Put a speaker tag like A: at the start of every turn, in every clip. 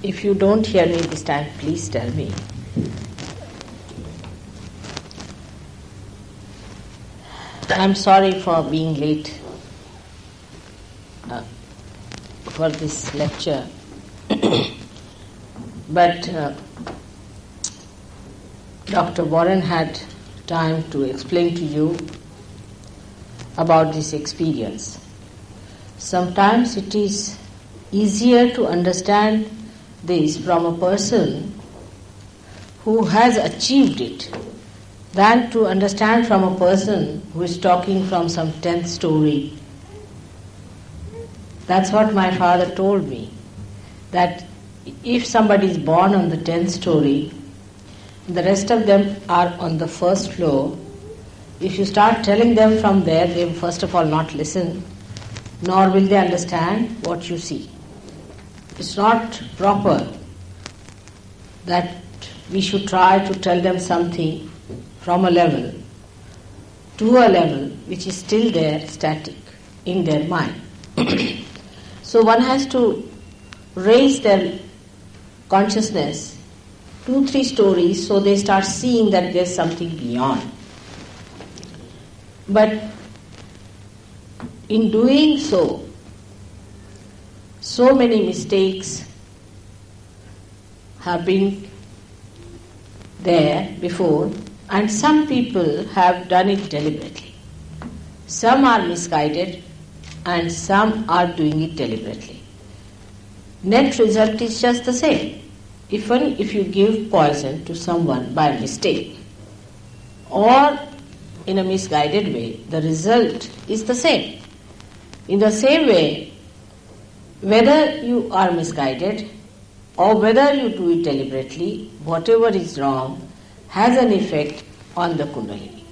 A: If you don't hear me this time, please tell me. I'm sorry for being late for this lecture, but Dr. Warren had time to explain to you about this experience. Sometimes it is easier to understand this from a person who has achieved it than to understand from a person who is talking from some 10th story. That's what my father told me, that if somebody is born on the 10th story, the rest of them are on the first floor. If you start telling them from there, they will first of all not listen, nor will they understand what you see. It's not proper that we should try to tell them something from a level to a level which is still there, static, in their mind. So one has to raise their consciousness 2-3 stories so they start seeing that there's something beyond. But in doing so, so many mistakes have been there before, and some people have done it deliberately. Some are misguided and some are doing it deliberately. Net result is just the same. Even if you give poison to someone by mistake or in a misguided way, the result is the same. In the same way, whether you are misguided or whether you do it deliberately, whatever is wrong has an effect on the Kundalini.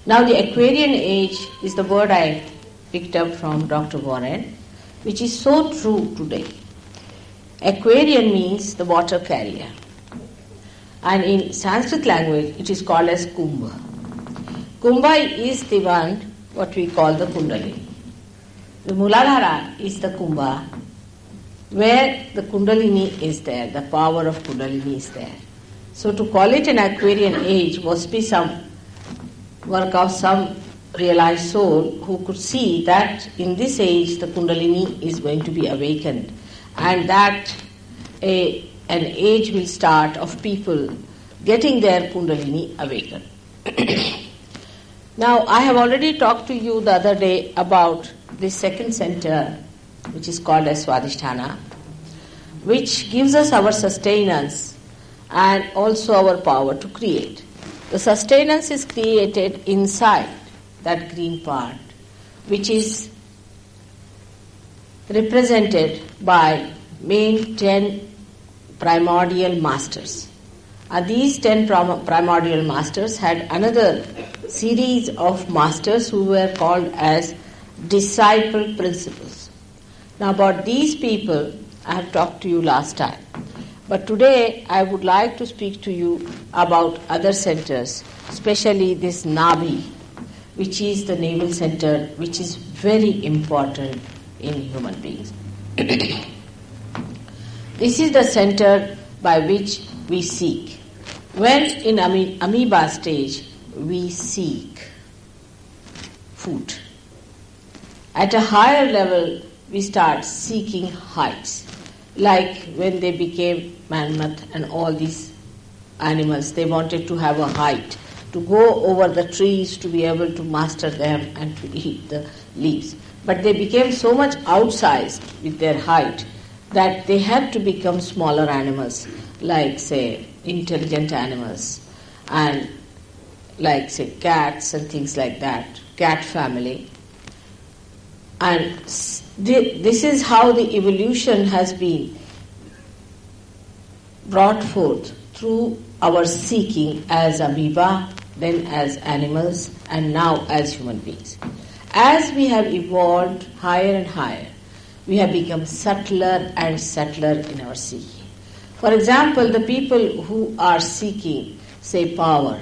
A: Now the Aquarian age is the word I picked up from Dr. Warren, which is so true today. Aquarian means the water carrier, and in Sanskrit language it is called as Kumbha. Kumbha is the one what we call the Kundalini. The Muladhara is the Kumbha, where the Kundalini is there, the power of Kundalini is there. So to call it an Aquarian age must be some work of some realized soul who could see that in this age the Kundalini is going to be awakened, and that an age will start of people getting their Kundalini awakened. Now, I have already talked to you the other day about this second center, which is called as Swadhisthana, which gives us our sustenance and also our power to create. The sustenance is created inside that green part, which is represented by main 10 primordial masters. And these 10 primordial masters had another series of masters who were called as disciple principles. Now about these people I have talked to you last time. But today I would like to speak to you about other centers, especially this Nabhi, which is the navel center, which is very important in human beings. This is the center by which we seek. When in amoeba stage, we seek food. At a higher level, we start seeking heights. Like when they became mammoth and all these animals, they wanted to have a height, to go over the trees, to be able to master them and to eat the leaves. But they became so much outsized with their height that they had to become smaller animals, like say intelligent animals, and like say cats and things like that, cat family. And this is how the evolution has been brought forth through our seeking as amoeba, then as animals, and now as human beings. As we have evolved higher and higher, we have become subtler and subtler in our seeking. For example, the people who are seeking, say, power,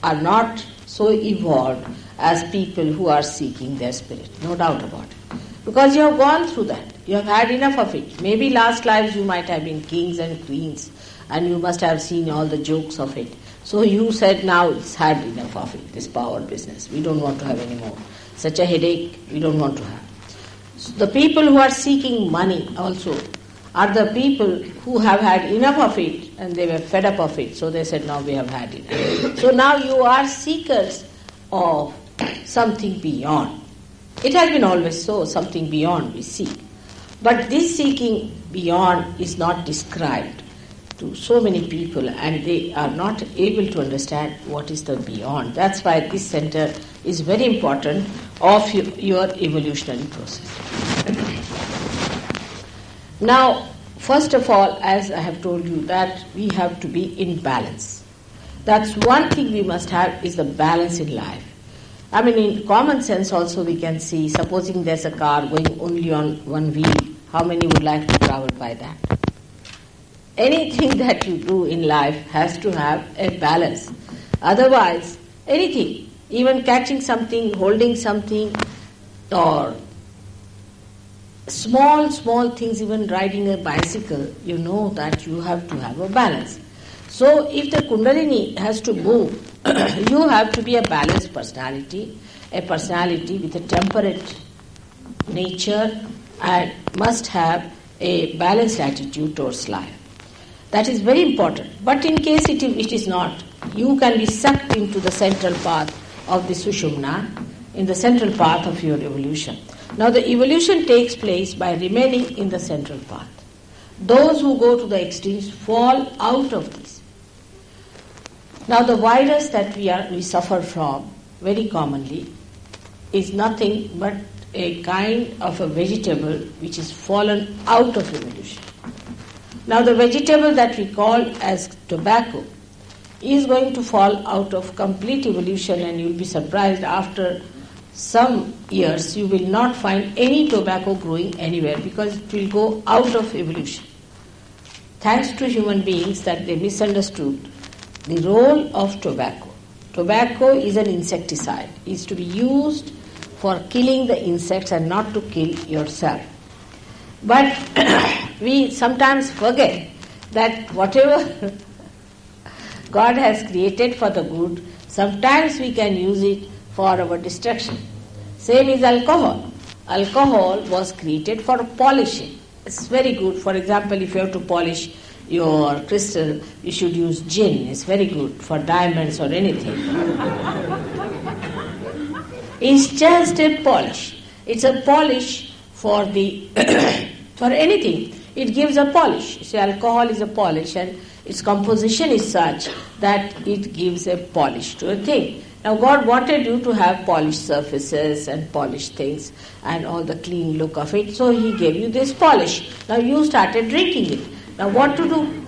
A: are not so evolved as people who are seeking their spirit, no doubt about it. Because you have gone through that. You have had enough of it. Maybe last lives you might have been kings and queens and you must have seen all the jokes of it. So you said now it's had enough of it, this power business. We don't want to have any more. Such a headache we don't want to have. So the people who are seeking money also are the people who have had enough of it and they were fed up of it. So they said now we have had enough. So now you are seekers of something beyond. It has been always so, something beyond we seek. But this seeking beyond is not described to so many people and they are not able to understand what is the beyond. That's why this center is very important of your evolutionary process. Now, first of all, as I have told you, that we have to be in balance. That's one thing we must have, is the balance in life. I mean, in common sense also we can see, supposing there's a car going only on one wheel, how many would like to travel by that? Anything that you do in life has to have a balance. Otherwise, anything, even catching something, holding something, or small things, even riding a bicycle, you know that you have to have a balance. So if the Kundalini has to move, you have to be a balanced personality, a personality with a temperate nature and must have a balanced attitude towards life. That is very important. But in case it is not, you can be sucked into the central path of the Sushumna, in the central path of your evolution. Now the evolution takes place by remaining in the central path. Those who go to the extremes fall out of this. Now the virus that we suffer from very commonly is nothing but a kind of a vegetable which is fallen out of evolution. Now the vegetable that we call as tobacco is going to fall out of complete evolution, and you will be surprised after some years you will not find any tobacco growing anywhere because it will go out of evolution. Thanks to human beings that they misunderstood the role of tobacco. Tobacco is an insecticide. It is to be used for killing the insects and not to kill yourself. But we sometimes forget that whatever God has created for the good, sometimes we can use it for our destruction. Same is alcohol. Alcohol was created for polishing. It's very good. For example, if you have to polish your crystal, you should use gin. It's very good for diamonds or anything. It's just a polish. It's a polish for the for anything. It gives a polish. See, alcohol is a polish and its composition is such that it gives a polish to a thing. Now God wanted you to have polished surfaces and polished things and all the clean look of it, so He gave you this polish. Now you started drinking it. Now what to do?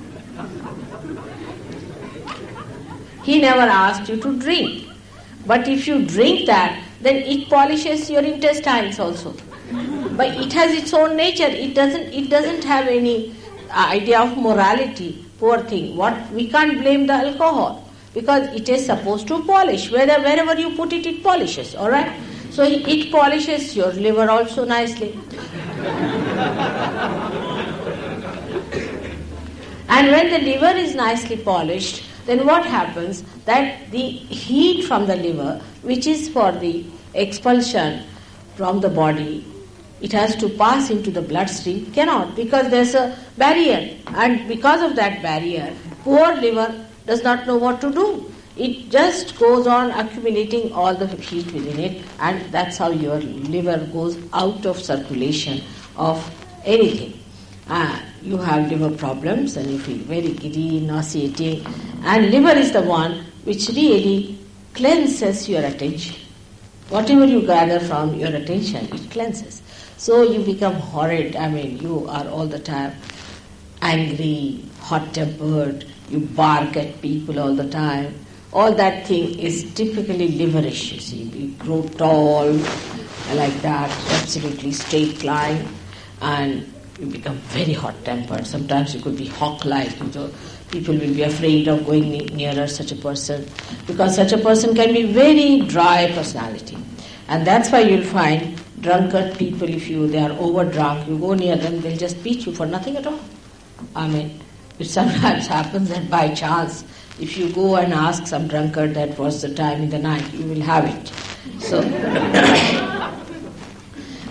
A: He never asked you to drink. But if you drink that, then it polishes your intestines also. But it has its own nature. It doesn't have any idea of morality. Poor thing. We can't blame the alcohol because it is supposed to polish. Wherever you put it, it polishes. All right. So it polishes your liver also nicely. And when the liver is nicely polished, then what happens? That the heat from the liver, which is for the expulsion from the body, it has to pass into the bloodstream, cannot, because there's a barrier. And because of that barrier, poor liver does not know what to do. It just goes on accumulating all the heat within it, and that's how your liver goes out of circulation of anything. You have liver problems and you feel very giddy, nauseating, and liver is the one which really cleanses your attention. Whatever you gather from your attention, it cleanses. So you become horrid. You are all the time angry, hot-tempered, you bark at people all the time. All that thing is typically liverish, you see. You grow tall, like that, absolutely straight line, and you become very hot-tempered. Sometimes you could be hawk-like. People will be afraid of going nearer such a person because such a person can be very dry personality. And that's why you'll find drunkard people, if they are over drunk, you go near them, they'll just beat you for nothing at all. I mean, it sometimes happens that by chance, if you go and ask some drunkard that was the time in the night, you will have it. So,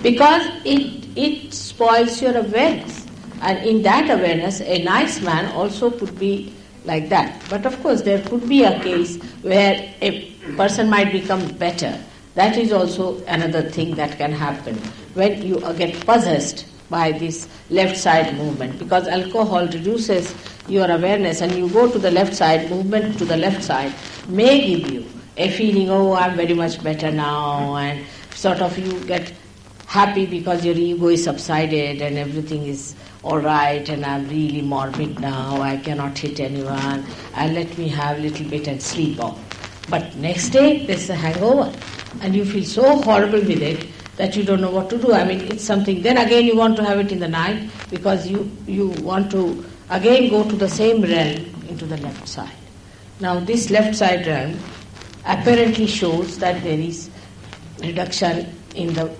A: because it spoils your awareness. And in that awareness, a nice man also could be like that. But of course, there could be a case where a person might become better. That is also another thing that can happen when you get possessed by this left side movement, because alcohol reduces your awareness, and you go to the left side, movement to the left side may give you a feeling, oh, I'm very much better now, and sort of you get happy because your ego is subsided and everything is all right, and I'm really morbid now, I cannot hit anyone, and let me have a little bit and sleep off. But next day, there's a hangover, and you feel so horrible with it that you don't know what to do. I mean, it's something. Then again you want to have it in the night because you want to again go to the same realm into the left side. Now this left side realm apparently shows that there is reduction in the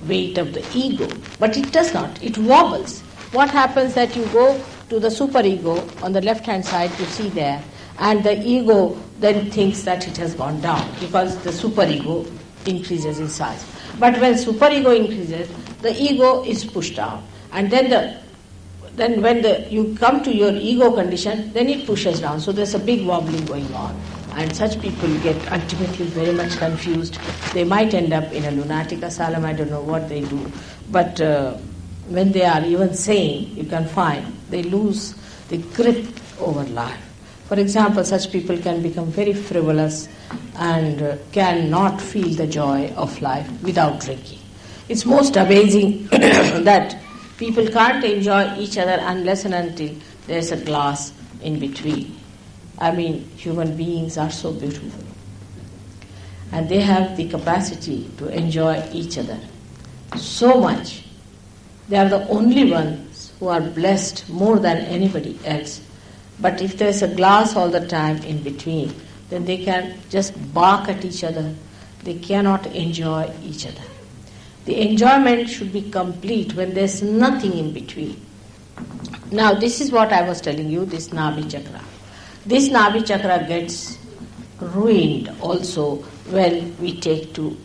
A: weight of the ego, but it does not. It wobbles. What happens that you go to the superego on the left hand side, you see there, and the ego then thinks that it has gone down because the superego increases in size. But when superego increases, the ego is pushed down, and then when you come to your ego condition, then it pushes down. So there's a big wobbling going on, and such people get ultimately very much confused. They might end up in a lunatic asylum. I don't know what they do, but when they are even sane, you can find they lose the grip over life. For example, such people can become very frivolous and cannot feel the joy of life without drinking. It's most amazing that people can't enjoy each other unless and until there's a glass in between. I mean, human beings are so beautiful, and they have the capacity to enjoy each other so much. They are the only ones who are blessed more than anybody else. But if there's a glass all the time in between, then they can just bark at each other. They cannot enjoy each other. The enjoyment should be complete when there's nothing in between. Now, this is what I was telling you, this Nabhi Chakra. This Nabhi Chakra gets ruined also when we take to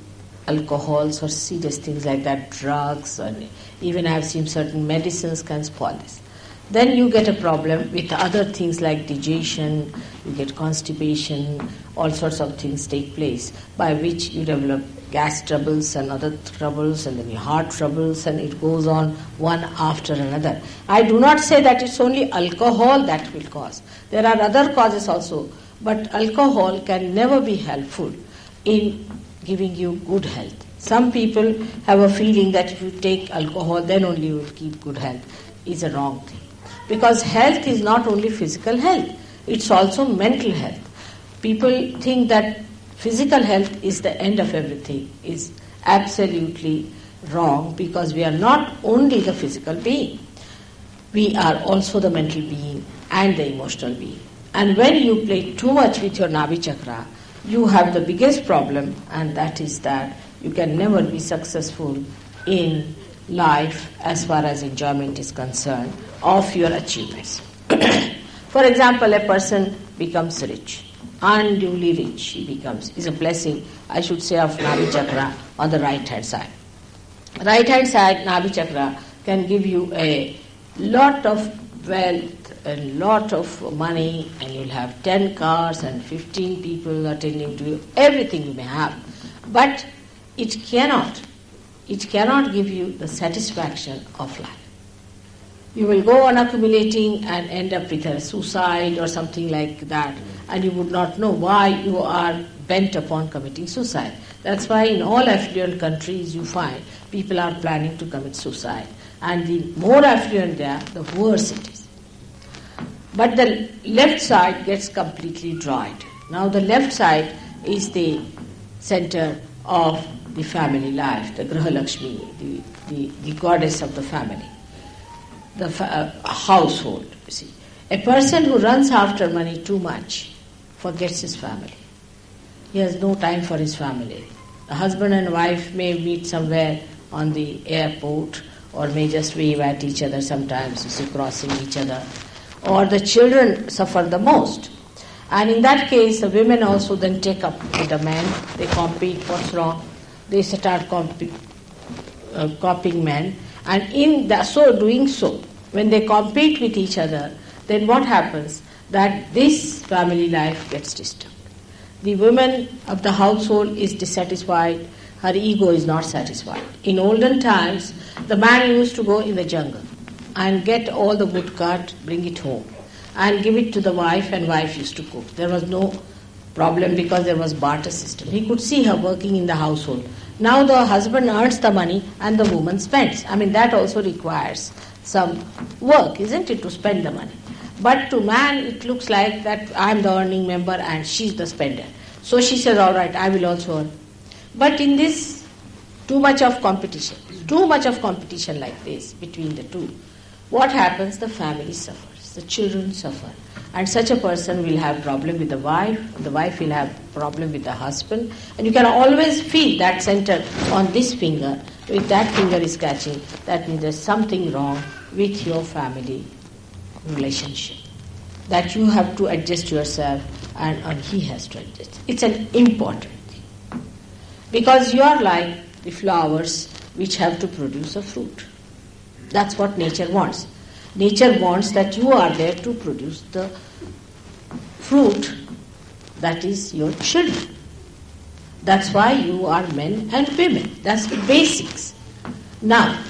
A: alcohols or serious things like that, drugs, and even I've seen certain medicines can spoil this. Then you get a problem with other things like digestion, you get constipation, all sorts of things take place by which you develop gas troubles and other troubles and then your heart troubles, and it goes on one after another. I do not say that it's only alcohol that will cause. There are other causes also, but alcohol can never be helpful in giving you good health. Some people have a feeling that if you take alcohol then only you will keep good health. It's a wrong thing. Because health is not only physical health, it's also mental health. People think that physical health is the end of everything. Is absolutely wrong, because we are not only the physical being. We are also the mental being and the emotional being. And when you play too much with your Nabhi Chakra, you have the biggest problem, and that is that you can never be successful in life as far as enjoyment is concerned of your achievements. For example, a person becomes rich, unduly rich he becomes, is a blessing, I should say, of Nabhi Chakra on the right hand side. Right hand side Nabhi Chakra can give you a lot of wealth, a lot of money, and you'll have 10 cars and 15 people attending to you, everything you may have. But it cannot give you the satisfaction of life. You will go on accumulating and end up with a suicide or something like that, and you would not know why you are bent upon committing suicide. That's why in all affluent countries you find people are planning to commit suicide. And the more affluent they are, the worse it is. But the left side gets completely dried. Now the left side is the center of the family life, the Graha Lakshmi, the goddess of the family, the household, you see. A person who runs after money too much forgets his family. He has no time for his family. A husband and wife may meet somewhere on the airport, or may just wave at each other sometimes, you see, crossing each other. Or the children suffer the most. And in that case, the women also then take up with the men. They compete, what's wrong? They start copying men. And in doing so, when they compete with each other, then what happens? That this family life gets disturbed. The woman of the household is dissatisfied, her ego is not satisfied. In olden times, the man used to go in the jungle and get all the wood cut, bring it home, and give it to the wife, and wife used to cook. There was no problem because there was barter system. He could see her working in the household. Now the husband earns the money and the woman spends. I mean, that also requires some work, isn't it, to spend the money. But to man, it looks like that I'm the earning member and she's the spender. So she says, all right, I will also earn. But in this, too much of competition like this between the two, what happens? The family suffers, the children suffer. And such a person will have problem with the wife will have problem with the husband. And you can always feel that center on this finger. If that finger is catching, that means there's something wrong with your family relationship, that you have to adjust yourself and he has to adjust. It's an important thing. Because you are like the flowers which have to produce a fruit. That's what nature wants. Nature wants that you are there to produce the fruit, that is your children. That's why you are men and women. That's the basics. Now,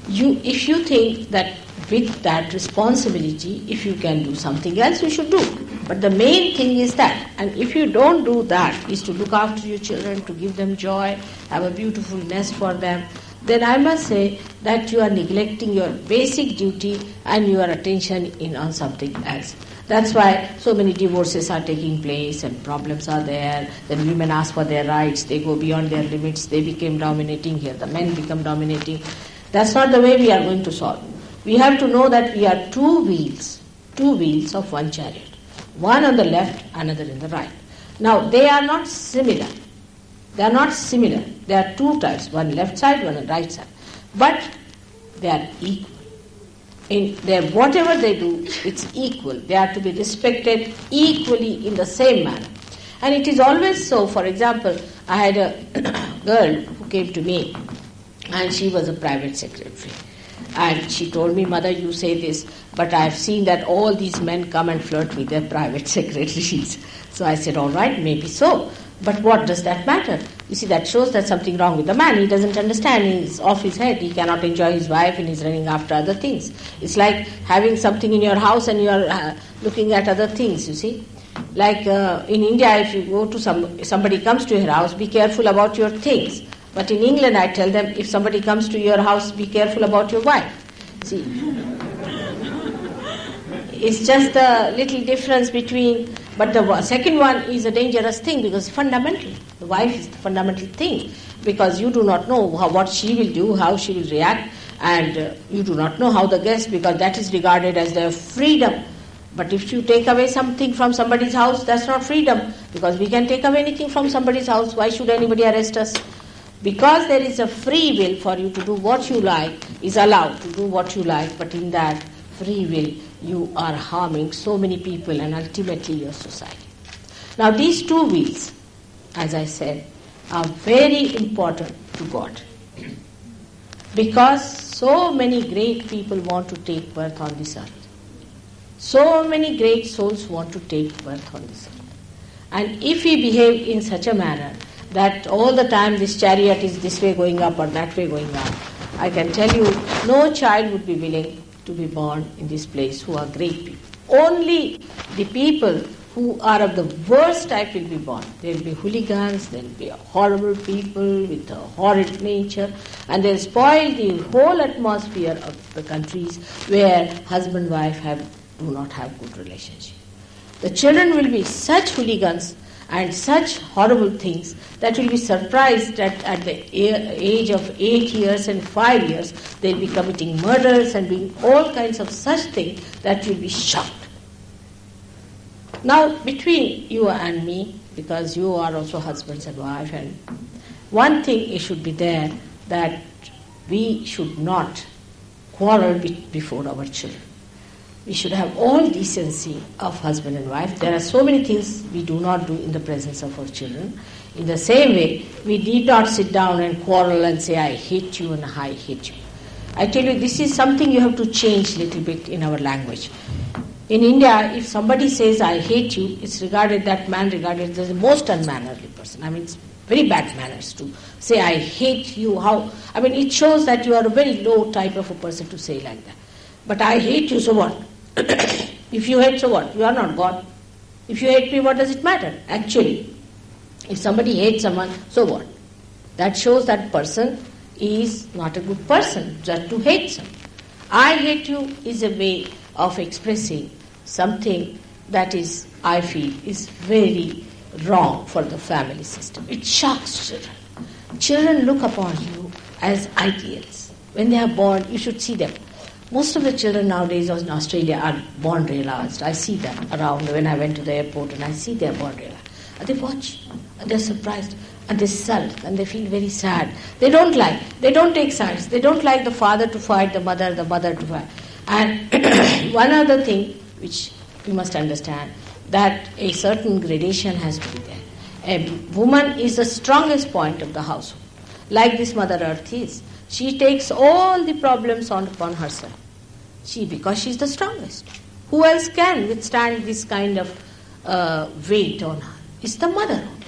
A: if you think that with that responsibility, if you can do something else, you should do. But the main thing is that, and if you don't do that, is to look after your children, to give them joy, have a beautiful nest for them, then I must say that you are neglecting your basic duty and your attention on something else. That's why so many divorces are taking place and problems are there. Then women ask for their rights, they go beyond their limits, they become dominating here, the men become dominating. That's not the way we are going to solve. We have to know that we are two wheels of one chariot. One on the left, another in the right. Now, they are not similar. They are two types, one left side, one on the right side. But they are equal. Whatever they do, it's equal. They are to be respected equally in the same manner. And it is always so. For example, I had a girl who came to me, and she was a private secretary. And she told me, Mother, you say this, but I have seen that all these men come and flirt with their private secretaries. So I said, all right, maybe so. But what does that matter? You see, that shows that something wrong with the man. He doesn't understand. He's off his head. He cannot enjoy his wife and he's running after other things. It's like having something in your house and you're looking at other things, you see. Like in India, if you go to somebody comes to your house, be careful about your things. But in England, I tell them, if somebody comes to your house, be careful about your wife. See, it's just a little difference between, but the second one is a dangerous thing because fundamentally, the wife is the fundamental thing because you do not know what she will do, how she will react, and you do not know how the guest, because that is regarded as their freedom. But if you take away something from somebody's house, that's not freedom, because we can take away anything from somebody's house. Why should anybody arrest us? Because there is a free will for you to do what you like, is allowed to do what you like, but in that free will you are harming so many people and ultimately your society. Now these two wheels, as I said, are very important to God. Because so many great people want to take birth on this earth. So many great souls want to take birth on this earth. And if we behave in such a manner that all the time this chariot is this way going up or that way going up, I can tell you no child would be willing to be born in this place who are great people. Only the people who are of the worst type will be born. There will be hooligans, there will be horrible people with a horrid nature, and they'll spoil the whole atmosphere of the countries where husband and wife do not have good relationship. The children will be such hooligans and such horrible things that will be surprised that at the age of 8 years and 5 years they'll be committing murders and doing all kinds of such things that you'll be shocked. Now between you and me, because you are also husbands and wife, and one thing it should be there, that we should not quarrel before our children. We should have all decency of husband and wife. There are so many things we do not do in the presence of our children. In the same way, we need not sit down and quarrel and say, I hate you and I hate you. I tell you, this is something you have to change a little bit in our language. In India, if somebody says, I hate you, it's regarded, that man regarded as the most unmannerly person. I mean, it's very bad manners to say, I hate you. How? I mean, it shows that you are a very low type of a person to say like that. But I hate you, so what? If you hate, so what? You are not God. If you hate me, what does it matter? Actually, if somebody hates someone, so what? That shows that person is not a good person, just to hate someone. I hate you is a way of expressing something that is, I feel, is very wrong for the family system. It shocks children. Children look upon you as ideals. When they are born, you should see them. Most of the children nowadays in Australia are born realized. I see them around when I went to the airport and I see they are born realized. And they watch and they're surprised and they sulk and they feel very sad. They don't take sides. They don't like the father to fight the mother to fight. And one other thing which we must understand, that a certain gradation has to be there. A woman is the strongest point of the household. Like this Mother Earth is. She takes all the problems upon herself. Because she's the strongest. Who else can withstand this kind of weight on her? It's the mother only.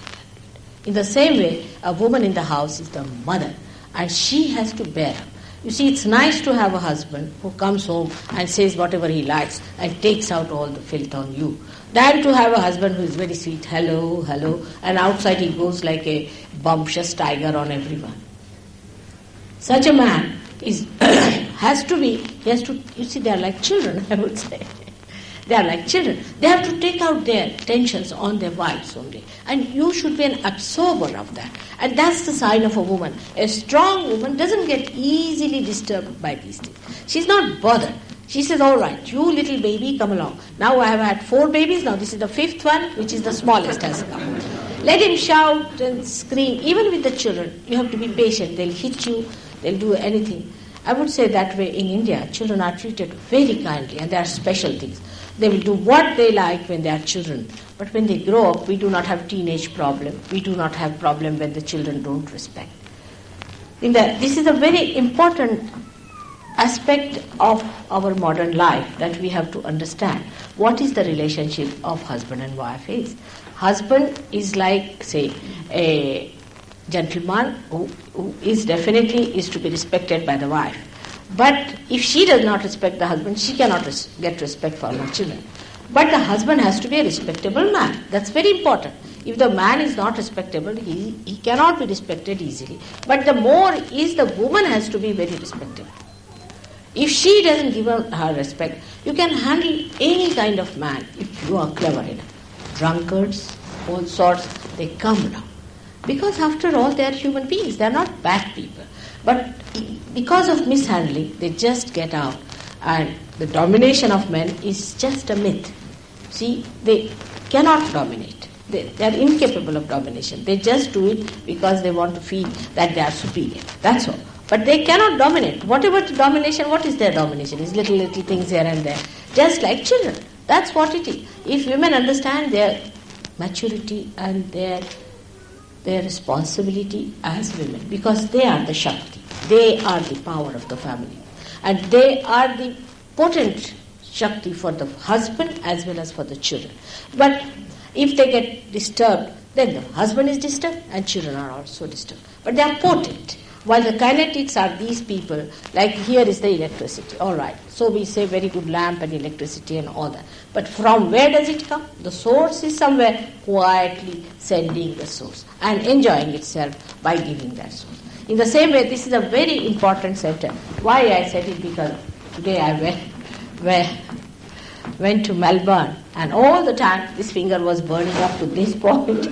A: In the same way, a woman in the house is the mother, and she has to bear up. You see, it's nice to have a husband who comes home and says whatever he likes and takes out all the filth on you, than to have a husband who is very sweet, hello, hello, and outside he goes like a bumptious tiger on everyone. Such a man has to, you see, they are like children, I would say. They are like children. They have to take out their tensions on their wives only. And you should be an absorber of that. And that's the sign of a woman. A strong woman doesn't get easily disturbed by these things. She's not bothered. She says, all right, you little baby, come along. Now I have had 4 babies. Now this is the 5th one, which is the smallest has come. Let him shout and scream. Even with the children, you have to be patient. They'll hit you. They'll do anything. I would say that way in India, children are treated very kindly and there are special things. They will do what they like when they are children. But when they grow up, we do not have teenage problem. We do not have problem when the children don't respect. This is a very important aspect of our modern life that we have to understand. What is the relationship of husband and wife is? Husband is like, say, a gentleman who is definitely is to be respected by the wife. But if she does not respect the husband, she cannot get respect for her children. But the husband has to be a respectable man. That's very important. If the man is not respectable, he cannot be respected easily. But the more is the woman has to be very respectable. If she doesn't give her respect, you can handle any kind of man if you are clever enough. Drunkards, all sorts, they come down. Because after all, they are human beings. They are not bad people. But because of mishandling, they just get out. And the domination of men is just a myth. See, they cannot dominate. They are incapable of domination. They just do it because they want to feel that they are superior. That's all. But they cannot dominate. Whatever domination, what is their domination? It's little things here and there. Just like children. That's what it is. If women understand their maturity and their responsibility as women, because they are the Shakti, they are the power of the family, and they are the potent Shakti for the husband as well as for the children. But if they get disturbed, then the husband is disturbed and children are also disturbed. But they are potent. While the kinetics are these people, like here is the electricity, all right. So we say very good lamp and electricity and all that. But from where does it come? The source is somewhere quietly sending the source and enjoying itself by giving that source. In the same way, this is a very important sentence. Why I said it? Because today I went to Melbourne and all the time this finger was burning up to this point.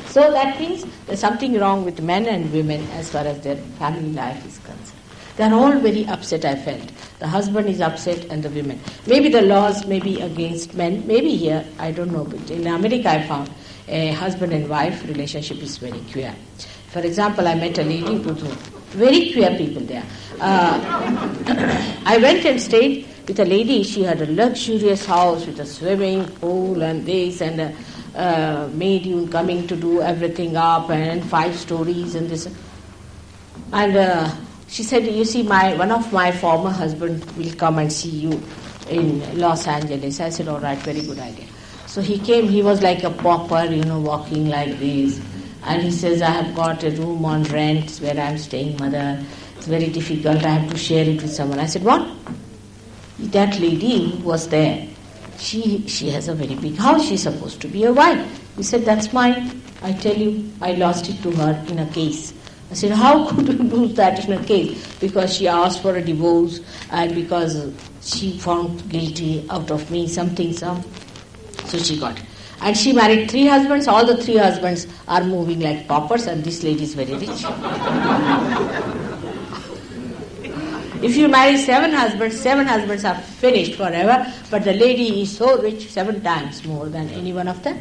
A: So that means there's something wrong with men and women as far as their family life is concerned. They are all very upset, I felt. The husband is upset and the women. Maybe the laws may be against men. Maybe here, I don't know. But in America I found a husband and wife relationship is very clear. For example, I met a lady who Very queer people there. I went and stayed with a lady. She had a luxurious house with a swimming pool and this, and a maid even coming to do everything up, and 5 stories and this. And she said, you see, one of my former husband will come and see you in Los Angeles. I said, all right, very good idea. So he came. He was like a pauper, walking like this. And he says, I have got a room on rent where I am staying, mother. It's very difficult. I have to share it with someone. I said, what? That lady who was there, she has a very big house. She's supposed to be your wife. He said, that's mine. I tell you, I lost it to her in a case. I said, how could you lose that in a case? Because she asked for a divorce and because she found guilty out of me something. So she got it. And she married 3 husbands. All the 3 husbands are moving like paupers, and this lady is very rich. If you marry 7 husbands are finished forever, but the lady is so rich 7 times more than any one of them.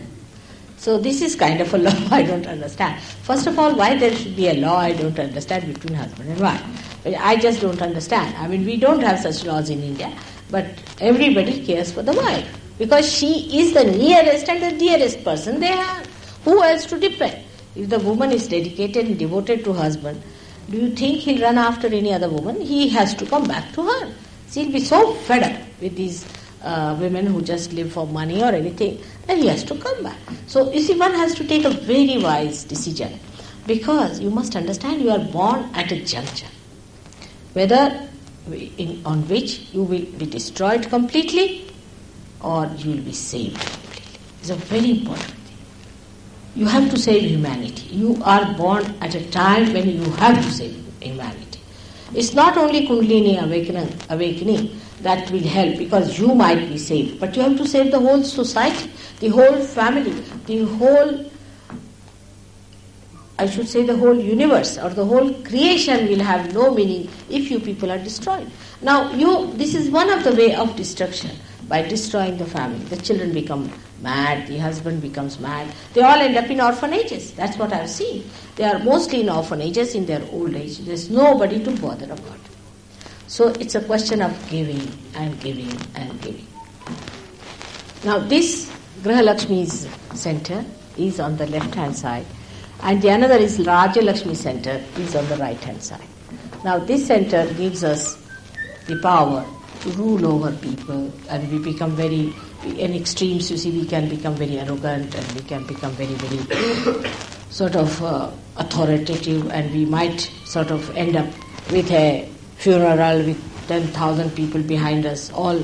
A: So this is kind of a law I don't understand. First of all, why there should be a law I don't understand between husband and wife. I just don't understand. I mean, we don't have such laws in India, but everybody cares for the wife. Because she is the nearest and the dearest person they have. Who else to depend? If the woman is dedicated and devoted to husband, do you think he'll run after any other woman? He has to come back to her. He'll be so fed up with these women who just live for money or anything, and he has to come back. So, you see, one has to take a very wise decision. Because you must understand you are born at a juncture. Whether on which you will be destroyed completely or you will be saved completely. It's a very important thing. You have to save humanity. You are born at a time when you have to save humanity. It's not only Kundalini awakening that will help because you might be saved, but you have to save the whole society, the whole family, the whole universe or the whole creation will have no meaning if you people are destroyed. Now, this is one of the way of destruction. By destroying the family, the children become mad, the husband becomes mad. They all end up in orphanages. That's what I've seen. They are mostly in orphanages in their old age. There's nobody to bother about. So it's a question of giving and giving and giving. Now this Graha Lakshmi's center is on the left hand side, and the another is Raja Lakshmi center is on the right hand side. Now this center gives us the power to rule over people, and we become in extremes, you see, we can become very arrogant and we can become very, very sort of authoritative, and we might sort of end up with a funeral with 10,000 people behind us, all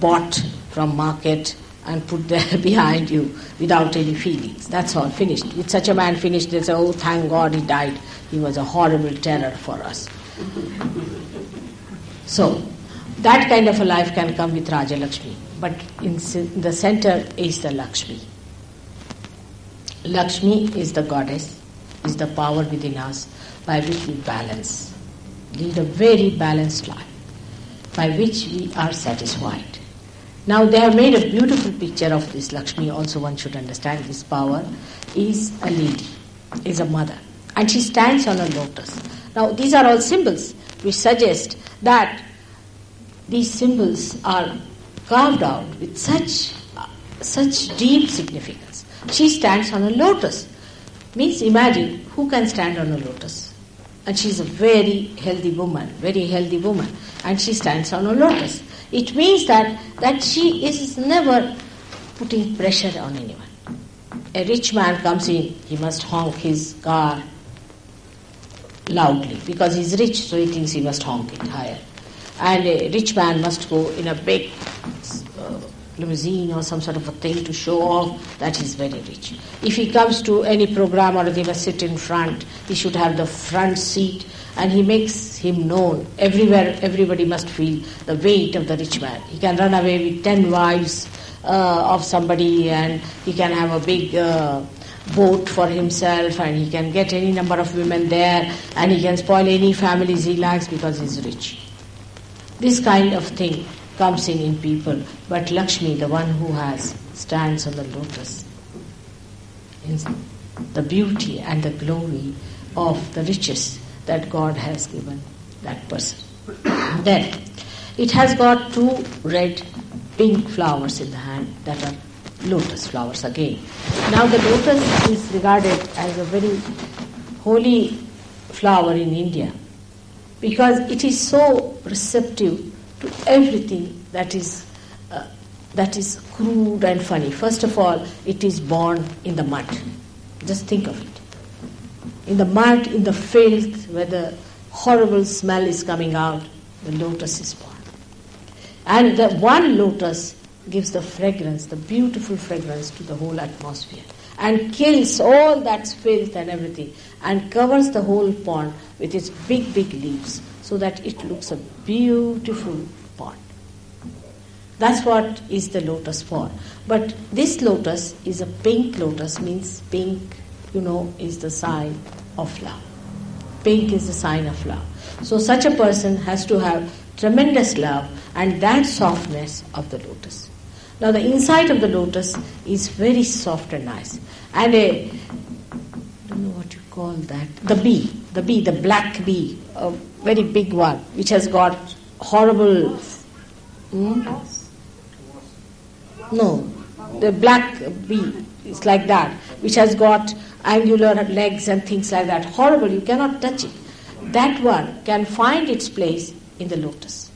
A: bought from market and put there behind you without any feelings. That's all, finished. With such a man finished, they say, oh, thank God he died. He was a horrible terror for us. So, that kind of a life can come with Raja Lakshmi. But in the center is the Lakshmi. Lakshmi is the goddess, is the power within us by which we balance, lead a very balanced life, by which we are satisfied. Now they have made a beautiful picture of this Lakshmi. Also one should understand this power is a lady, is a mother, and she stands on a lotus. Now these are all symbols which suggest that these symbols are carved out with such deep significance. She stands on a lotus. Means imagine who can stand on a lotus. And she's a very healthy woman, and she stands on a lotus. It means that she is never putting pressure on anyone. A rich man comes in, he must honk his car loudly because he's rich, so he thinks he must honk it higher. And a rich man must go in a big limousine or some sort of a thing to show off that he's very rich. If he comes to any program or they must sit in front, he should have the front seat, and he makes him known everywhere. Everybody must feel the weight of the rich man. He can run away with 10 wives of somebody, and he can have a big boat for himself, and he can get any number of women there, and he can spoil any families he likes because he's rich. This kind of thing comes in people, but Lakshmi, the one who stands on the lotus, in the beauty and the glory of the riches that God has given that person. Then, it has got two red pink flowers in the hand that are lotus flowers again. Now the lotus is regarded as a very holy flower in India because it is so receptive to everything that is crude and funny. First of all, it is born in the mud. Just think of it. In the mud, in the filth, where the horrible smell is coming out, the lotus is born. And the one lotus gives the fragrance, the beautiful fragrance to the whole atmosphere and kills all that filth and everything and covers the whole pond with its big, big leaves so that it looks a beautiful pond. That's what is the lotus for. But this lotus is a pink lotus, means pink, is the sign of love. Pink is the sign of love. So such a person has to have tremendous love and that softness of the lotus. Now the inside of the lotus is very soft and nice. And I don't know what you call that, the black bee, a very big one, which has got horrible... No, the black bee is like that, which has got angular legs and things like that. Horrible, you cannot touch it. That one can find its place in the lotus.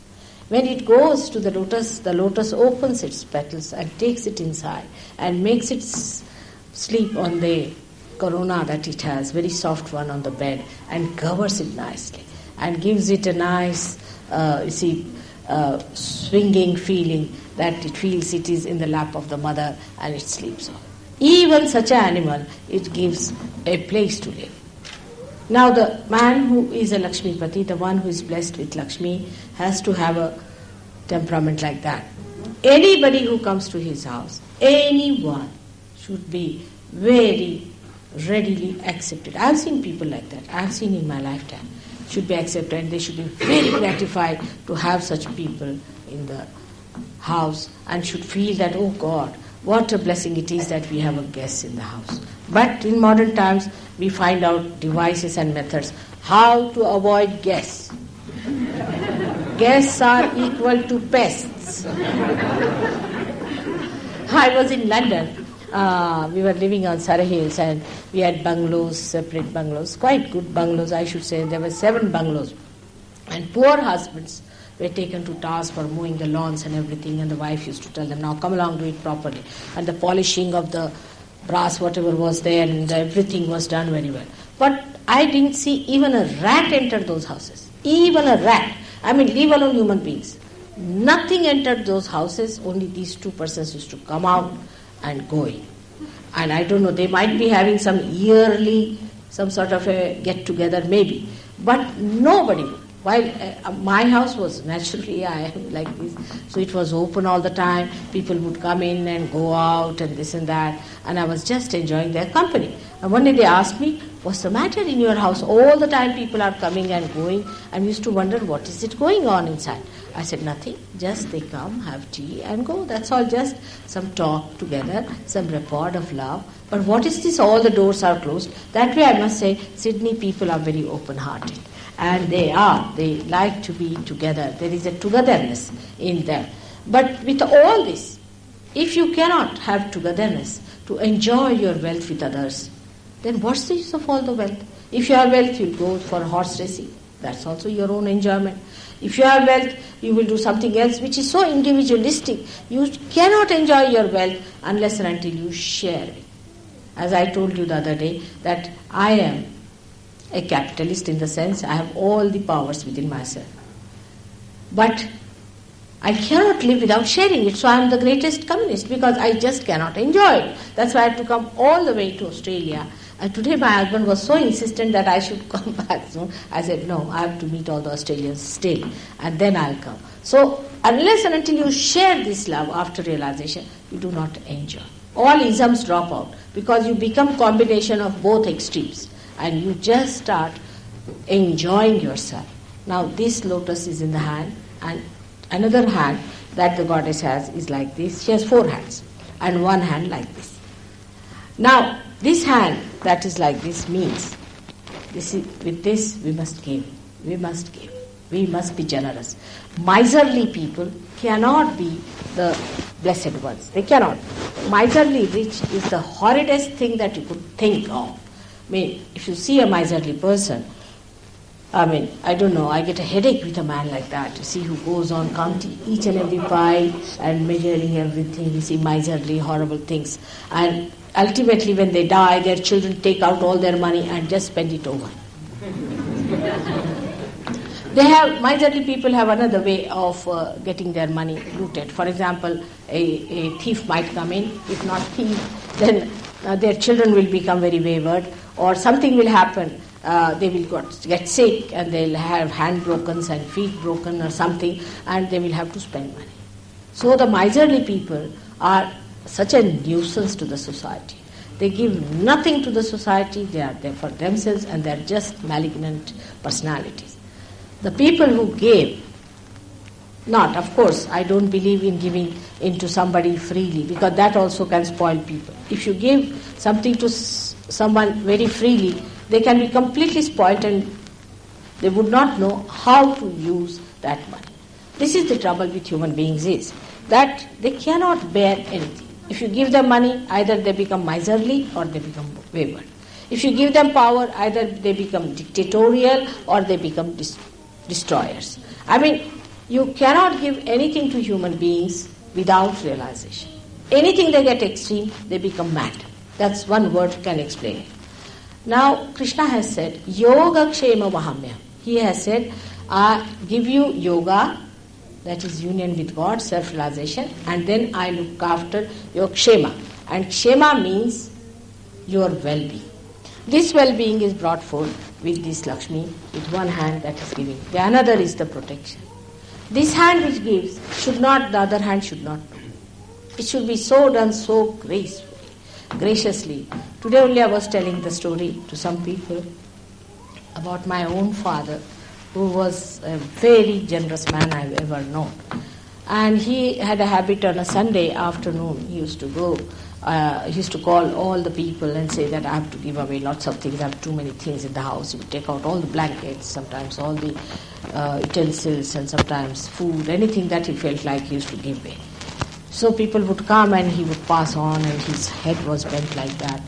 A: When it goes to the lotus opens its petals and takes it inside and makes it sleep on the corona that it has, very soft one on the bed, and covers it nicely and gives it a nice, swinging feeling that it feels it is in the lap of the mother and it sleeps on. Even such an animal, it gives a place to live. Now the man who is a Lakshmipati, the one who is blessed with Lakshmi, has to have a temperament like that. Anybody who comes to his house, anyone, should be very readily accepted. I have seen people like that. I have seen in my lifetime. Should be accepted and they should be very gratified to have such people in the house and should feel that, oh God, what a blessing it is that we have a guest in the house. But in modern times, we find out devices and methods how to avoid guests. Guests are equal to pests. I was in London. We were living on Surrey Hills and we had bungalows, separate bungalows, quite good bungalows, I should say. There were 7 bungalows. And poor husbands were taken to task for mowing the lawns and everything, and the wife used to tell them, now come along, do it properly. And the polishing of the brass, whatever was there, and everything was done very well. But I didn't see even a rat enter those houses. Even a rat. I mean, leave alone human beings. Nothing entered those houses, only these 2 persons used to come out and go in. And I don't know, they might be having some yearly, some sort of a get-together maybe. But nobody would. While my house was naturally, I am like this, so it was open all the time. People would come in and go out and this and that, and I was just enjoying their company. And one day they asked me, what's the matter in your house? All the time people are coming and going, and we used to wonder, what is it going on inside? I said, nothing, just they come, have tea and go. That's all, just some talk together, some rapport of love. But what is this? All the doors are closed. That way I must say, Sydney people are very open-hearted. And they like to be together. There is a togetherness in them. But with all this, if you cannot have togetherness to enjoy your wealth with others, then what's the use of all the wealth? If you have wealth, you'll go for horse racing. That's also your own enjoyment. If you have wealth, you will do something else which is so individualistic. You cannot enjoy your wealth unless and until you share it. As I told you the other day, that I am a capitalist in the sense I have all the powers within myself. But I cannot live without sharing it, so I am the greatest communist because I just cannot enjoy it. That's why I had to come all the way to Australia. And today my husband was so insistent that I should come back soon. I said, no, I have to meet all the Australians still, and then I'll come. So unless and until you share this love after realization, you do not enjoy. All isms drop out because you become combination of both extremes. And you just start enjoying yourself. Now this lotus is in the hand, and another hand that the goddess has is like this. She has 4 hands, and one hand like this. Now this hand that is like this means with this we must give. We must give. We must be generous. Miserly people cannot be the blessed ones. They cannot. Miserly rich is the horridest thing that you could think of. I mean, if you see a miserly person, I don't know, I get a headache with a man like that. You see, who goes on counting each and every pie and measuring everything. You see miserly, horrible things. And ultimately when they die, their children take out all their money and just spend it over. Miserly people have another way of getting their money looted. For example, a thief might come in. If not thief, then their children will become very wayward, or something will happen. They will get sick and they'll have hand broken and feet broken or something, and they will have to spend money. So the miserly people are such a nuisance to the society. They give nothing to the society. They are there for themselves, and they are just malignant personalities. The people who gave, not, of course, I don't believe in giving into somebody freely, because that also can spoil people. If you give something to someone very freely, they can be completely spoiled and they would not know how to use that money. This is the trouble with human beings, is that they cannot bear anything. If you give them money, either they become miserly or they become wayward. If you give them power, either they become dictatorial or they become destroyers. You cannot give anything to human beings without realization. Anything they get extreme, they become mad. That's one word can explain it. Now, Krishna has said, Yoga Kshema Mahamya. He has said, I give you yoga, that is union with God, self-realization, and then I look after your Kshema. And Kshema means your well-being. This well-being is brought forth with this Lakshmi, with one hand that is giving. The another is the protection. This hand which gives the other hand should not do. It should be so done so graciously. Today only I was telling the story to some people about my own father, who was a very generous man I've ever known. And he had a habit on a Sunday afternoon. He used to go, he used to call all the people and say that I have to give away lots of things. I have too many things in the house. He would take out all the blankets, sometimes all the utensils, and sometimes food, anything that he felt like he used to give away. So people would come and he would pass on, and his head was bent like that.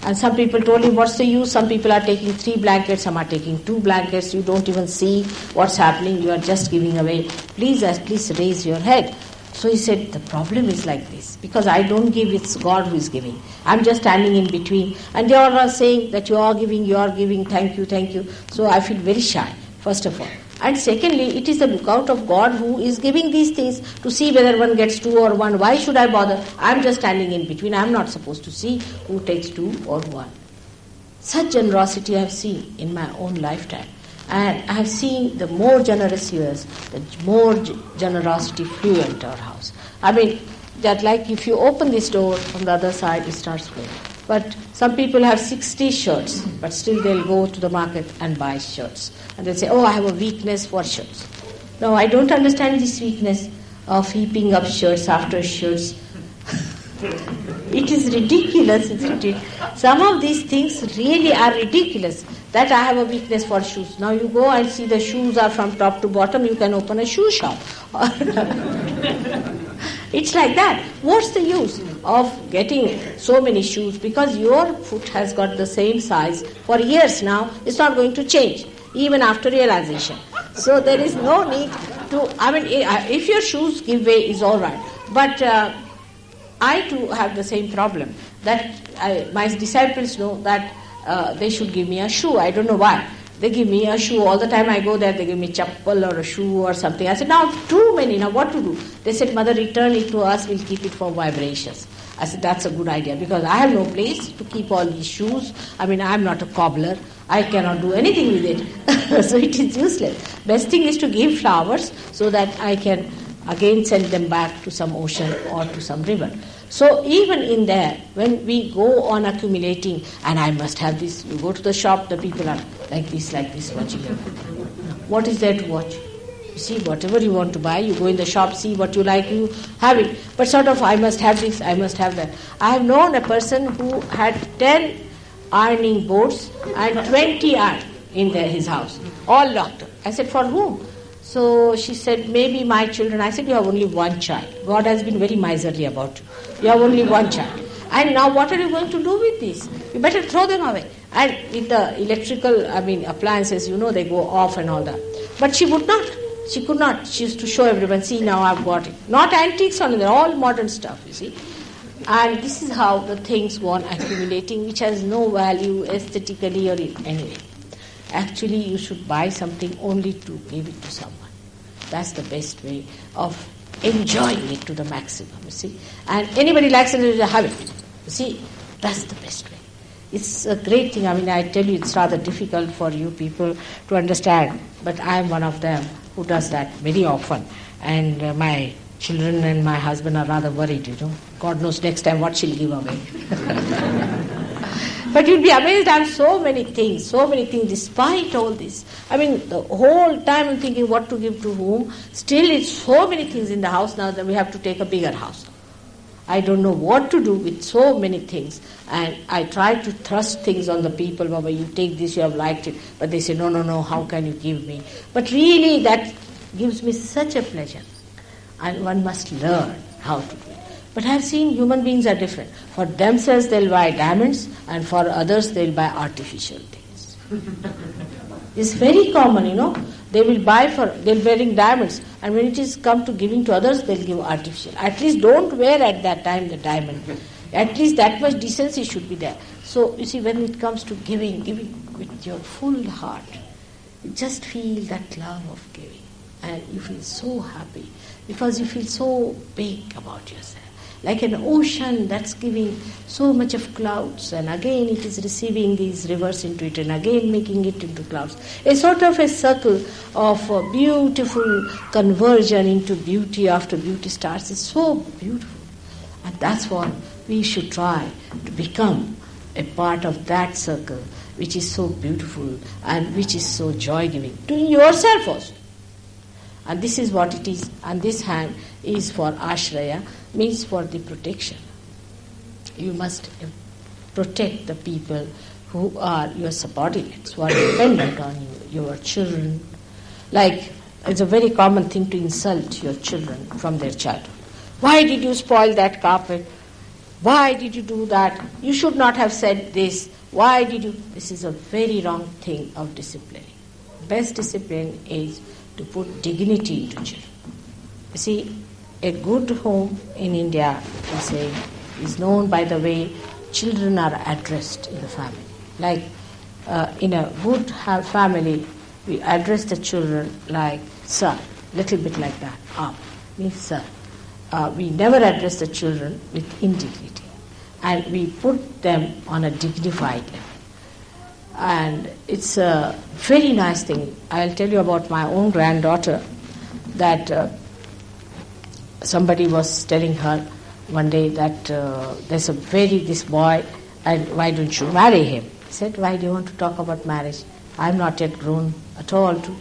A: And some people told him, what's the use? Some people are taking 3 blankets, some are taking 2 blankets. You don't even see what's happening. You are just giving away. Please at least raise your head. So he said, the problem is like this. Because I don't give, it's God who is giving. I'm just standing in between. And they all are saying that you are giving, thank you, thank you. So I feel very shy, first of all. And secondly, it is the lookout of God who is giving these things to see whether one gets 2 or 1. Why should I bother? I'm just standing in between. I'm not supposed to see who takes 2 or 1. Such generosity I have seen in my own lifetime. And I have seen the more generous years, the more generosity fluent our house. That like if you open this door from the other side, it starts flowing. But some people have 60 shirts, but still they'll go to the market and buy shirts. And they'll say, I have a weakness for shirts. No, I don't understand this weakness of heaping up shirts after shirts. It is ridiculous, isn't it? Some of these things really are ridiculous. That I have a weakness for shoes. Now you go and see the shoes are from top to bottom, you can open a shoe shop. It's like that. What's the use of getting so many shoes? Because your foot has got the same size for years now. It's not going to change, even after realization. So there is no need to, if your shoes give way is all right. But I too have the same problem. That my disciples know that they should give me a shoe. I don't know why. They give me a shoe. All the time I go there, they give me chappal or a shoe or something. I said, now too many, now what to do? They said, Mother, return it to us, we'll keep it for vibrations. I said, that's a good idea, because I have no place to keep all these shoes. I'm not a cobbler. I cannot do anything with it. So it is useless. Best thing is to give flowers so that I can again send them back to some ocean or to some river. So even in there, when we go on accumulating, and I must have this, you go to the shop, the people are like this watching. What is there to watch? You see, whatever you want to buy, you go in the shop, see what you like, you have it. But sort of, I must have this, I must have that. I have known a person who had 10 ironing boards and 20 iron. in his house. All locked up. I said, for whom? So she said, maybe my children. I said, you have only one child. God has been very miserly about you. You have only one child. And now what are you going to do with this? You better throw them away. And with the electrical, appliances, they go off and all that. But she would not. She could not. She used to show everyone, see, now I've got it. Not antiques only, they're all modern stuff, you see. And this is how the things go on accumulating, which has no value aesthetically or in any way. Actually, you should buy something only to give it to someone. That's the best way of enjoying it to the maximum, you see. And anybody likes it, they have it. You see, that's the best way. It's a great thing. I tell you, it's rather difficult for you people to understand, but I'm one of them who does that very often. And my children and my husband are rather worried, God knows next time what she'll give away. But you'll be amazed, I have so many things despite all this. The whole time I'm thinking what to give to whom. Still, it's so many things in the house now that we have to take a bigger house. I don't know what to do with so many things. And I try to thrust things on the people, Baba, you take this, you have liked it. But they say, no, how can you give me? But really, that gives me such a pleasure. And one must learn how to do it. But I have seen human beings are different. For themselves, they'll buy diamonds, and for others, they'll buy artificial things. It's very common, They're wearing diamonds, and when it is come to giving to others, they'll give artificial. At least don't wear at that time the diamond. At least that much decency should be there. So, you see, when it comes to giving with your full heart, you just feel that love of giving. And you feel so happy, because you feel so big about yourself. Like an ocean that's giving so much of clouds, and again it is receiving these rivers into it, and again making it into clouds. A sort of a circle of beautiful conversion into beauty after beauty starts. It's so beautiful. And that's what we should try to become, a part of that circle, which is so beautiful and which is so joy-giving to yourself also. And this is what it is. And this hand is for ashraya, means for the protection. You must protect the people who are your subordinates, who are dependent on you, your children. Like, it's a very common thing to insult your children from their childhood. Why did you spoil that carpet? Why did you do that? You should not have said this. Why did you? This is a very wrong thing of disciplining. Best discipline is to put dignity into children. You see, a good home in India, we say, is known by the way children are addressed in the family. Like in a good family, we address the children like sir, little bit like that. Means sir. We never address the children with indignity, and we put them on a dignified level. And it's a very nice thing. I'll tell you about my own granddaughter, that somebody was telling her one day that there's this boy, and why don't you marry him? He said, why do you want to talk about marriage? I'm not yet grown at all to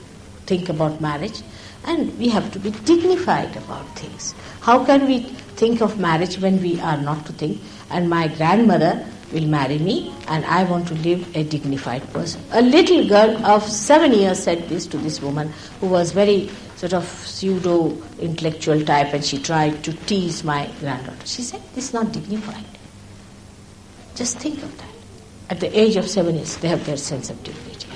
A: think about marriage. And we have to be dignified about things. How can we think of marriage when we are not to think? And my grandmother will marry me, and I want to live a dignified person. A little girl of 7 years said this to this woman, who was very sort of pseudo-intellectual type, and she tried to tease my granddaughter. She said, this is not dignified. Just think of that. At the age of 7 years, they have their sense of dignity.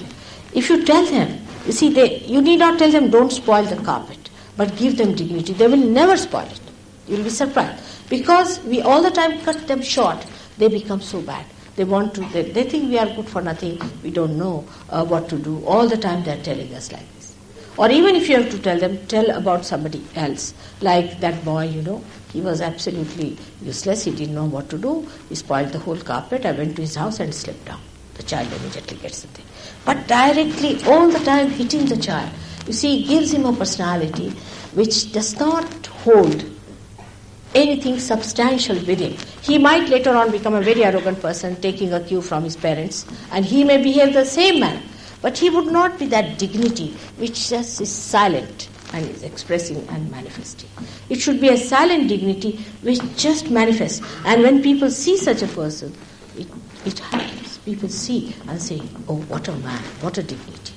A: If you tell them, you see, you need not tell them don't spoil the carpet, but give them dignity. They will never spoil it. You will be surprised. Because we all the time cut them short, they become so bad. They think we are good for nothing. We don't know what to do. All the time they are telling us like this. Or even if you have to tell them, tell about somebody else. Like that boy, he was absolutely useless. He didn't know what to do. He spoiled the whole carpet. I went to his house and slept down. The child immediately gets the thing. But directly, all the time hitting the child. You see, it gives him a personality which does not hold anything substantial within. He might later on become a very arrogant person, taking a cue from his parents, and he may behave the same manner. But he would not be that dignity which just is silent and is expressing and manifesting. It should be a silent dignity which just manifests. And when people see such a person, it happens. people see and say, oh, what a man, what a dignity.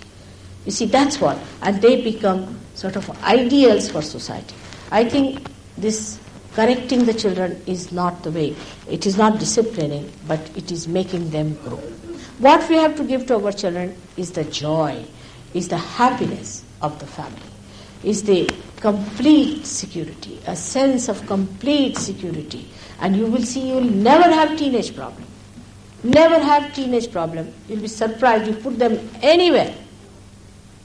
A: You see, that's what. And they become sort of ideals for society. I think this correcting the children is not the way. It is not disciplining, but it is making them grow. What we have to give to our children is the joy, is the happiness of the family, is the complete security, a sense of complete security. And you will see you will never have teenage problem. Never have teenage problem. You'll be surprised. You put them anywhere.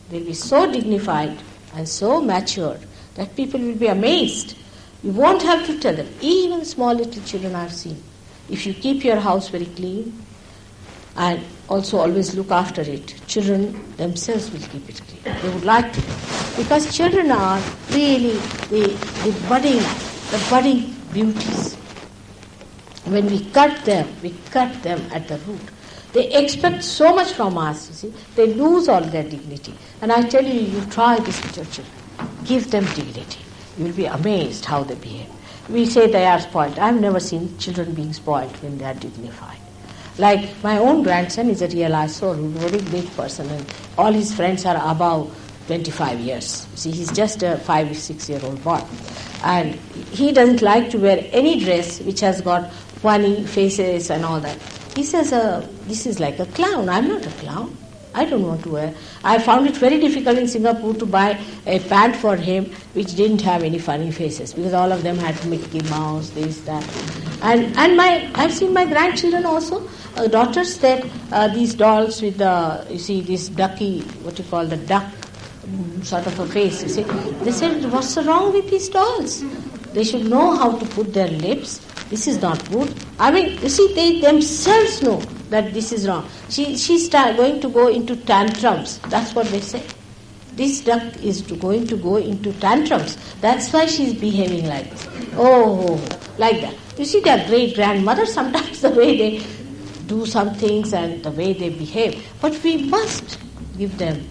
A: They'll be so dignified and so mature that people will be amazed. You won't have to tell them. Even small little children I've seen. If you keep your house very clean and also always look after it, children themselves will keep it clean. They would like to. Because children are really the budding beauties. When we cut them at the root. They expect so much from us, you see. They lose all their dignity. And I tell you, you try this with your children. Give them dignity. You will be amazed how they behave. We say they are spoiled. I've never seen children being spoiled when they are dignified. Like my own grandson is a realized soul, a very big person, and all his friends are above 25 years. See, he's just a 5 or 6 year old boy. And he doesn't like to wear any dress which has got funny faces and all that. He says, this is like a clown. I'm not a clown. I don't want to wear. I found it very difficult in Singapore to buy a pant for him which didn't have any funny faces, because all of them had Mickey Mouse, this, that. And I've seen my grandchildren also, daughters, that these dolls with this ducky, the duck sort of a face, you see. They said, what's wrong with these dolls? They should know how to put their lips. This is not good. I mean, you see, they themselves know that this is wrong. She's going to go into tantrums. That's what they say. This duck is going to go into tantrums. That's why she's behaving like this. Oh, like that. You see, their great-grandmothers, sometimes the way they do some things and the way they behave. But we must give them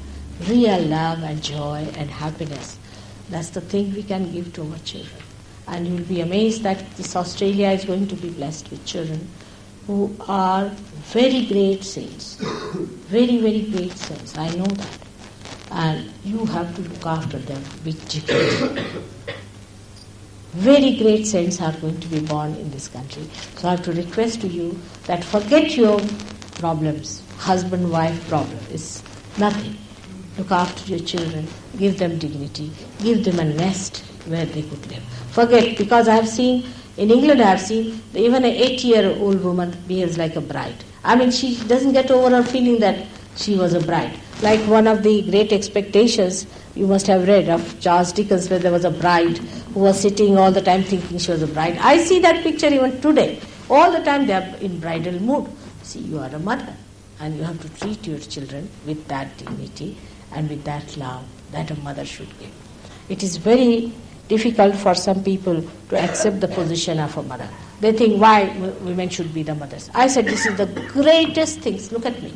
A: real love and joy and happiness. That's the thing we can give to our children. And you will be amazed that this Australia is going to be blessed with children who are very great saints. Very, very great saints. I know that. And you have to look after them with dignity. Very great saints are going to be born in this country. So I have to request to you that forget your problems. Husband-wife problem is nothing. Look after your children. Give them dignity. Give them a nest where they could live. Forget, because I have seen, in England I have seen, even an 8-year-old woman behaves like a bride. I mean, she doesn't get over her feeling that she was a bride. Like one of the great expectations, you must have read, of Charles Dickens, where there was a bride who was sitting all the time thinking she was a bride. I see that picture even today. All the time they are in bridal mood. See, you are a mother, and you have to treat your children with that dignity and with that love that a mother should give. It is very difficult for some people to accept the position of a mother. They think, why women should be the mothers? I said, this is the greatest thing. Look at me.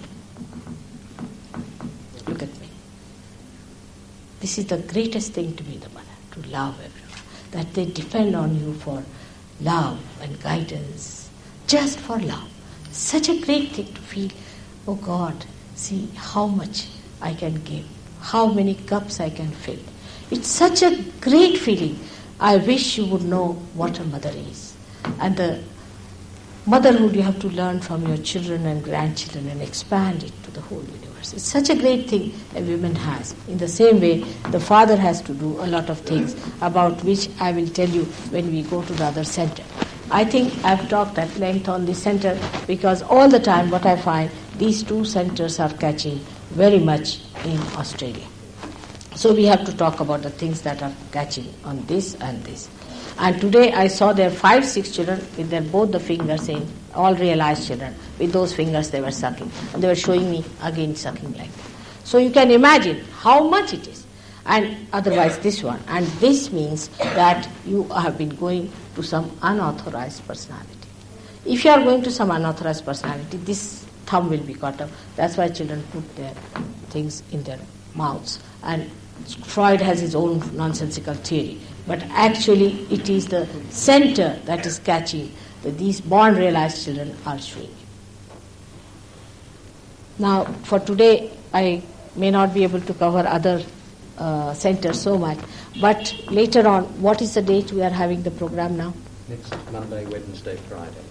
A: Look at me. This is the greatest thing to be the mother, to love everyone. That they depend on you for love and guidance, just for love. Such a great thing to feel, oh God, see how much I can give, how many cups I can fill. It's such a great feeling. I wish you would know what a mother is. And the motherhood you have to learn from your children and grandchildren and expand it to the whole universe. It's such a great thing a woman has. In the same way, the father has to do a lot of things about which I will tell you when we go to the other center. I think I've talked at length on this center because all the time what I find, these two centers are catching very much in Australia. So we have to talk about the things that are catching on this and this. And today I saw there 5, 6 children with their both the fingers saying, all realized children, with those fingers they were sucking. And they were showing me again sucking like that. So you can imagine how much it is. And otherwise this one. And this means that you have been going to some unauthorized personality. If you are going to some unauthorized personality, this thumb will be cut off. That's why children put their things in their mouths. And Freud has his own nonsensical theory. But actually it is the center that is catching that these born realized children are showing. Now, for today, I may not be able to cover other centers so much, but later on, what is the date we are having the program now?
B: Next Monday, Wednesday, Friday.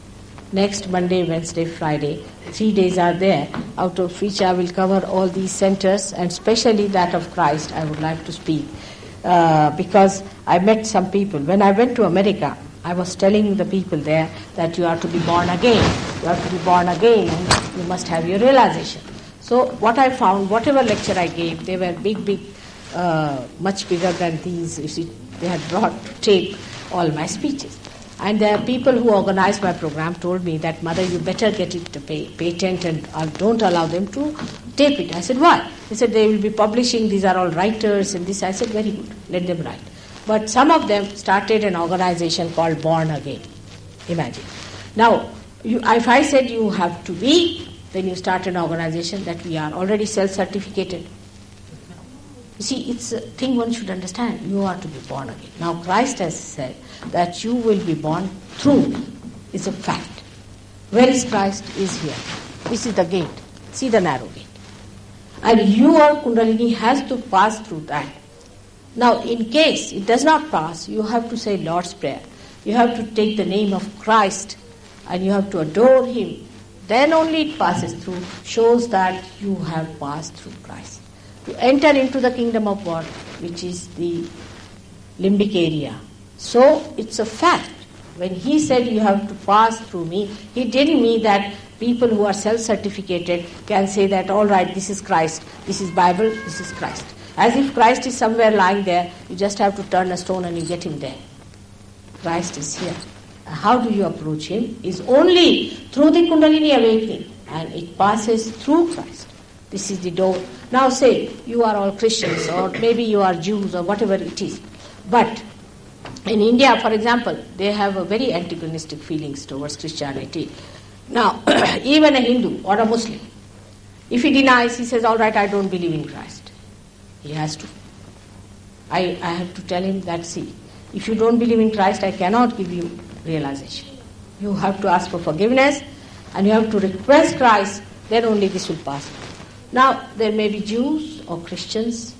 A: Next Monday, Wednesday, Friday. 3 days are there, out of which I will cover all these centers, and especially that of Christ I would like to speak. Because I met some people. When I went to America, I was telling the people there that you are to be born again. You have to be born again and you must have your realization. So what I found, whatever lecture I gave, they were big, much bigger than these. You see, they had brought to tape all my speeches. And the people who organized my program told me that, Mother, you better get it to patent and don't allow them to tape it. I said, why? They said, they will be publishing, these are all writers and this. I said, very good, let them write. But some of them started an organization called Born Again. Imagine. Now, if I said you have to be, then you start an organization that we are already self-certificated. You see, it's a thing one should understand. You are to be born again. Now, Christ has said that you will be born through me. It's a fact. Where is Christ? Is here. This is the gate. See the narrow gate. And your Kundalini has to pass through that. Now, in case it does not pass, you have to say Lord's Prayer. You have to take the name of Christ and you have to adore Him. Then only it passes through, shows that you have passed through Christ. To enter into the kingdom of God, which is the limbic area. So, it's a fact. When He said you have to pass through me, He didn't mean that people who are self-certificated can say that, all right, this is Christ, this is Bible, this is Christ. As if Christ is somewhere lying there, you just have to turn a stone and you get Him there. Christ is here. How do you approach Him? Is only through the Kundalini awakening, and it passes through Christ. This is the door. Now say, you are all Christians, or maybe you are Jews, or whatever it is. But in India, for example, they have a very antagonistic feelings towards Christianity. Now, even a Hindu or a Muslim, if he denies, he says, all right, I don't believe in Christ. He has to. I have to tell him that, see, if you don't believe in Christ, I cannot give you realization. You have to ask for forgiveness and you have to request Christ, then only this will pass. Now, there may be Jews or Christians,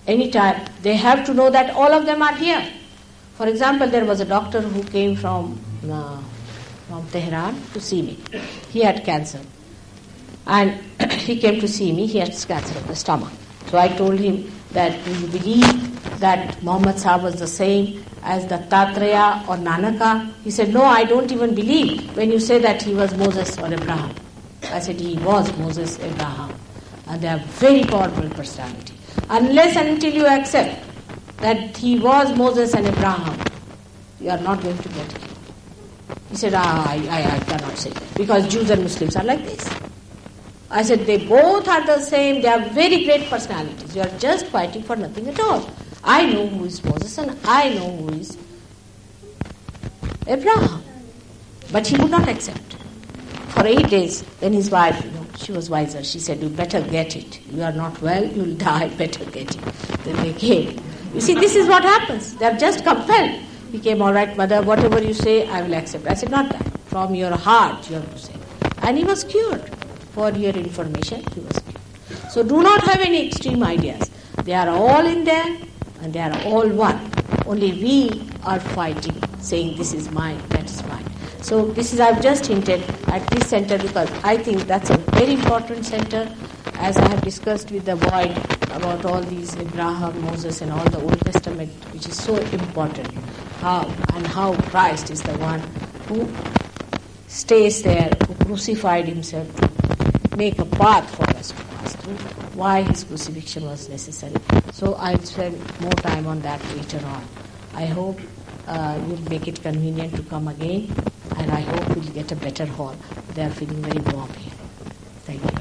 A: anytime, they have to know that all of them are here. For example, there was a doctor who came from Tehran to see me. He had cancer. And he came to see me, he had cancer of the stomach. So I told him that, do you believe that Muhammad Sahib was the same as Dattatreya or Nanaka? He said, no, I don't even believe when you say that he was Moses or Abraham. I said, he was Moses, Abraham. And they are very powerful personality. Unless and until you accept that he was Moses and Abraham, you are not going to get it. He said, I cannot say that, because Jews and Muslims are like this. I said, they both are the same, they are very great personalities. You are just fighting for nothing at all. I know who is Moses and I know who is Abraham. But he would not accept. For 8 days, then his wife, she was wiser. She said, you better get it. You are not well, you will die, better get it. Then they came. You see, this is what happens. They are just compelled. He came, all right, mother, whatever you say, I will accept. I said, not that. From your heart, you have to say. And he was cured. For your information, he was cured. So do not have any extreme ideas. They are all in there and they are all one. Only we are fighting, saying this is mine, that is mine. So this is, I've just hinted at this center because I think that's a very important center. As I have discussed with the Void about all these Abraham, Moses and all the Old Testament, which is so important. How Christ is the one who stays there, who crucified himself to make a path for us to pass through, why his crucifixion was necessary. So I'll spend more time on that later on. I hope you'll make it convenient to come again, and I hope we'll get a better hall. They are feeling very warm here. Thank you.